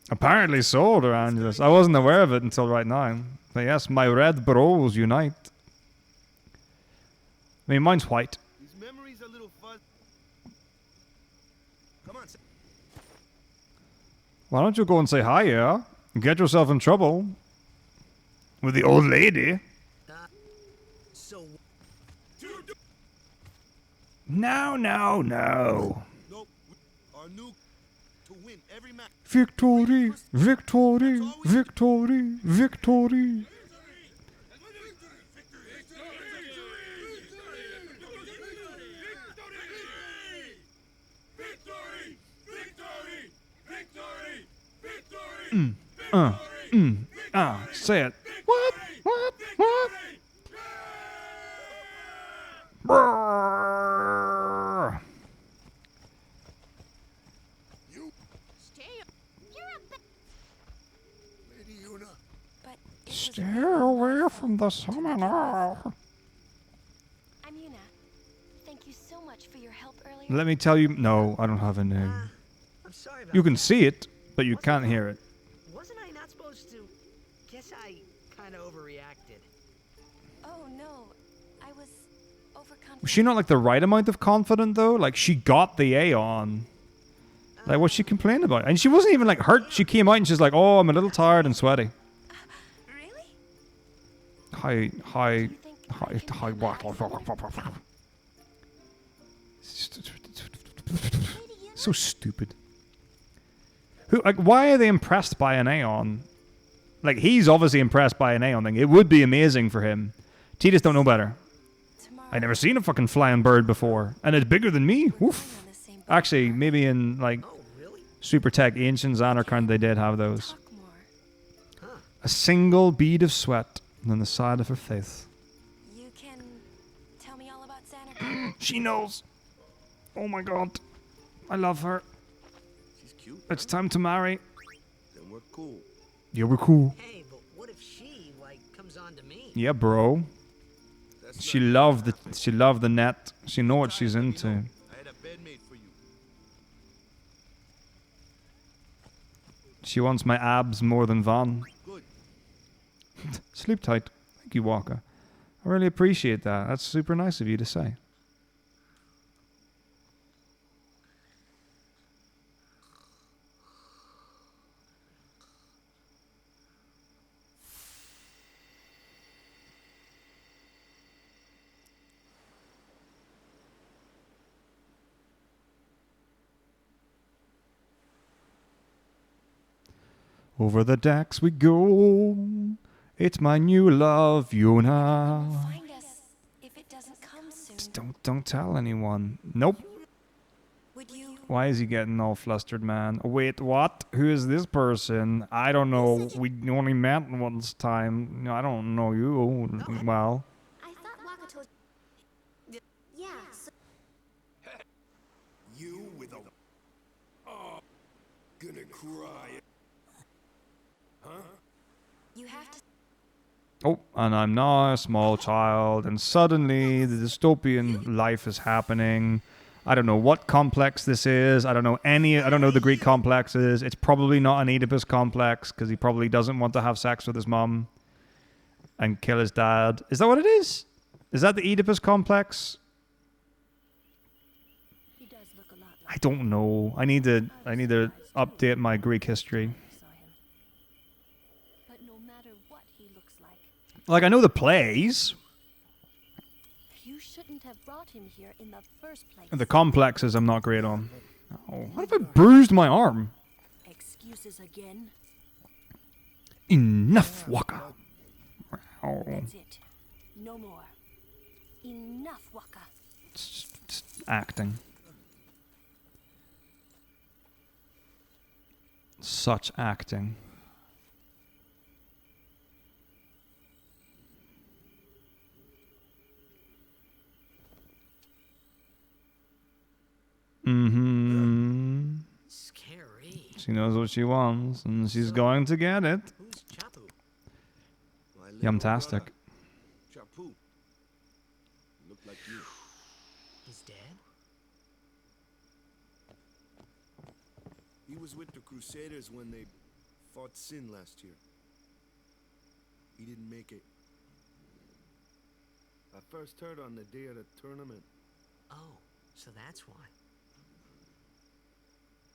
Apparently so, Durangis. I wasn't aware of it until right now. But yes, my red bros unite. I mean, mine's white. These memories are a little fuzzy. Come on. Why don't you go and say hi, yeah? Get yourself in trouble. With the old lady. So No. Nope. Our new to win every match. Victory, victory, victory, victory. Say it. What? Brrr. Lady Yuna. But it was Stay away from the summoner. I'm Yuna. Thank you so much for your help earlier. Let me tell you. No, I don't have a name. I'm sorry about You can that. see it, but you can't hear it. Wasn't I not supposed to? Guess I kind of overreacted. Oh no, I was overconfident. Was she not like the right amount of confident though? Like she got the Aeon. Like what's she complaining about? And she wasn't even like hurt. She came out and she's like, "Oh, I'm a little tired and sweaty." Really? Hi. So stupid. Who? Like, why are they impressed by an Aeon? Like, he's obviously impressed by an Aeon thing. It would be amazing for him. Tidus don't know better. Tomorrow. I never seen a fucking flying bird before, and it's bigger than me. Oof. In the same Actually, maybe in like Oh, really? Super Tech Ancient Xanarkand they did have those. Talk more. A single bead of sweat on the side of her face. You can tell me all about Xanarkand. She knows. Oh my god. I love her. She's cute. It's time to marry. Then we're cool. Yeah, we're cool. Hey, but what if she comes on to me? Yeah, bro. That's She not- loved the net. She know what she's into. I had a bed made for you. She wants my abs more than Van. Good. Sleep tight. Thank you, Walker. I really appreciate that. That's super nice of you to say. Over the decks we go. It's my new love, Yuna. Find us if it doesn't come soon. Just don't tell anyone. Nope. Would you? Why is he getting all flustered, man? Oh, wait, what? Who is this person? I don't know. We only met once time. No, I don't know you. Well. I thought Waka told. Yeah. So You with a... Oh, gonna cry. you have to. Oh, and I'm now a small child, and suddenly the dystopian life is happening. I don't know what complex this is. I don't know the Greek complexes. It's probably not an Oedipus complex, because he probably doesn't want to have sex with his mom and kill his dad. Is that what it is? Is that the Oedipus complex? he does look a lot like I don't know. I need to update my Greek history. I saw him. But no matter what he looks like, Like, I know the plays. you shouldn't have brought him here in the first place. The complexes I'm not great on. Oh, what if I bruised my arm? Excuses again. Enough, Waka. Oh, That's it. No more. Enough, Waka. it's acting. Such acting. Mm-hmm. Scary. She knows what she wants, and she's going to get it. Who's Chapu? My little Yumtastic. brother, Chapu. Look like you. He's dead? He was with the Crusaders when they fought Sin last year. He didn't make it. I first heard on the day of the tournament. Oh, so that's why.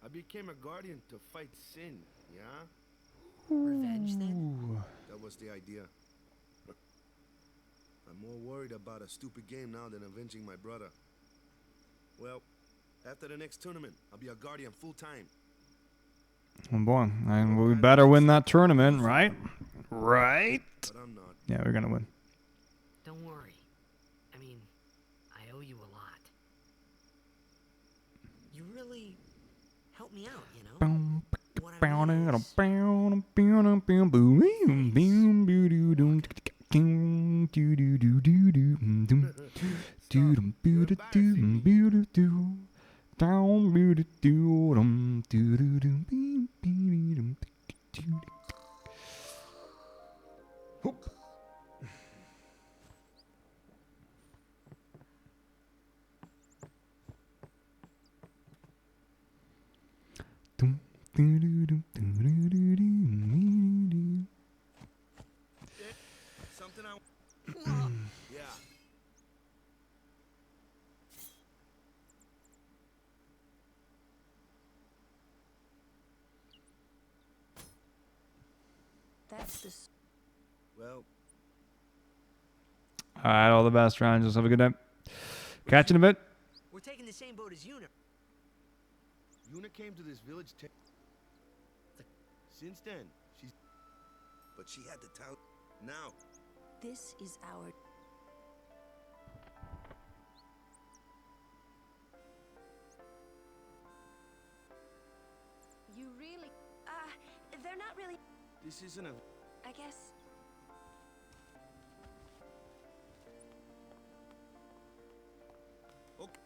I became a guardian to fight Sin, yeah? Revenge then? That was the idea. I'm more worried about a stupid game now than avenging my brother. Well, after the next tournament, I'll be a guardian full time. Oh boy, and we better win that tournament, right? Right? But I'm not. Yeah, we're gonna win. Don't worry. I mean, I owe you a lot. You really helped me out, you know? What I mean is, Something I... yeah. That's the. Well, All right, all the best, Ryan. Just have a good night. Catch you in a bit. we're taking the same boat as Una. Yuna came to this village since then, she's... But she had the talent. Now, This is our. You really. They're not really. this isn't a... I guess. Okay.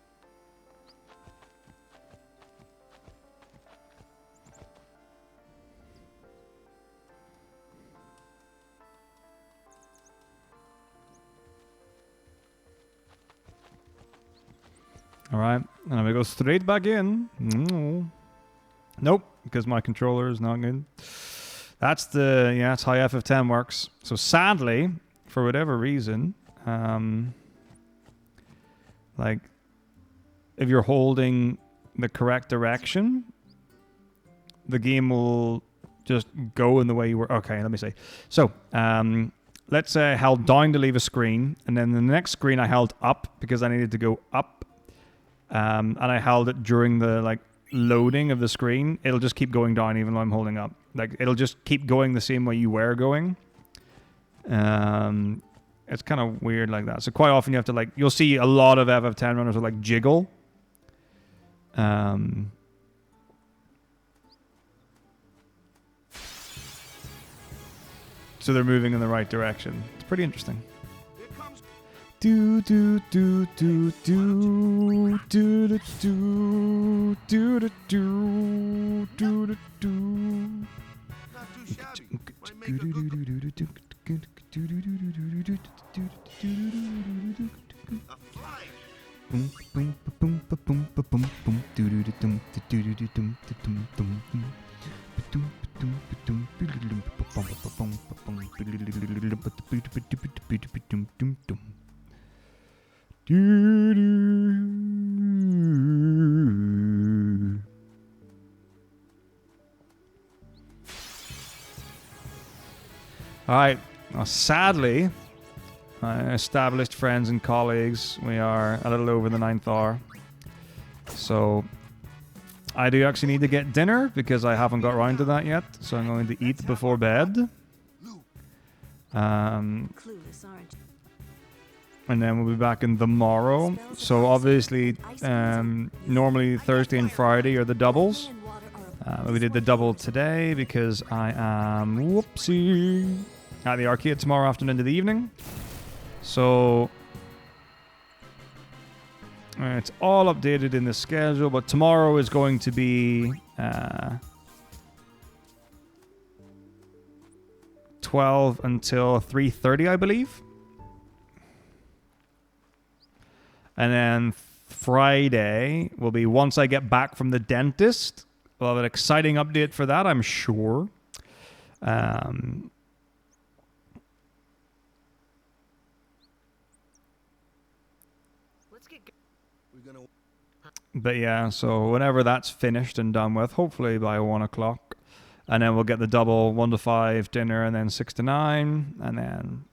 All right, and I'm gonna go straight back in. Nope, because my controller is not good. That's how FF10 works. So sadly, for whatever reason, Like, if you're holding the correct direction, the game will just go in the way you were. Okay, let me see. So, let's say I held down to leave a screen, and then the next screen I held up because I needed to go up, and I held it during the like loading of the screen. It'll just keep going down even though I'm holding up. Like, it'll just keep going the same way you were going. It's kind of weird like that. So quite often you have to like, you'll see a lot of FF10 runners will like jiggle. So they're moving in the right direction. It's pretty interesting. Do do do do do do do do do do do do do. Not too shabby. Might make a good a fly. All right. Well, sadly, established friends and colleagues, we are a little over the 9th hour. So I do actually need to get dinner because I haven't got around to that yet. So I'm going to eat before bed. Clueless, aren't you? And then we'll be back in tomorrow. So obviously, normally Thursday and Friday are the doubles. We did the double today because I am, whoopsie, at the arcade tomorrow afternoon into the evening. So it's all updated in the schedule, but tomorrow is going to be 12 until 3:30, I believe. And then Friday will be once I get back from the dentist. We'll have an exciting update for that, I'm sure. But yeah, so whenever that's finished and done with, hopefully by 1 o'clock. And then we'll get the double 1 to 5 dinner and then 6 to 9. And then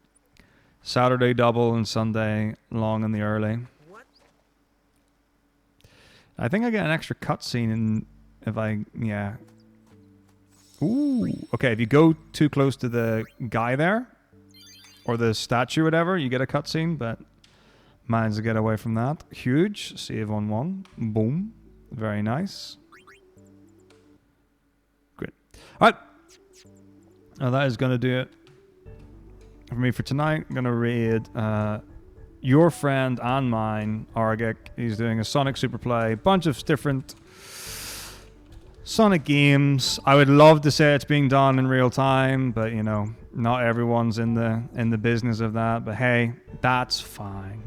Saturday double and Sunday long in the early. I think I get an extra cutscene in if I, yeah. Ooh, okay, if you go too close to the guy there, or the statue or whatever, you get a cutscene, but mine's to get away from that. Huge, save on 1, boom, very nice. Great. Alright, now that is going to do it for me for tonight. I'm going to read your friend and mine, Argic. He's doing a Sonic Super Play, bunch of different Sonic games. I would love to say it's being done in real time, but you know, not everyone's in the business of that. But hey, that's fine.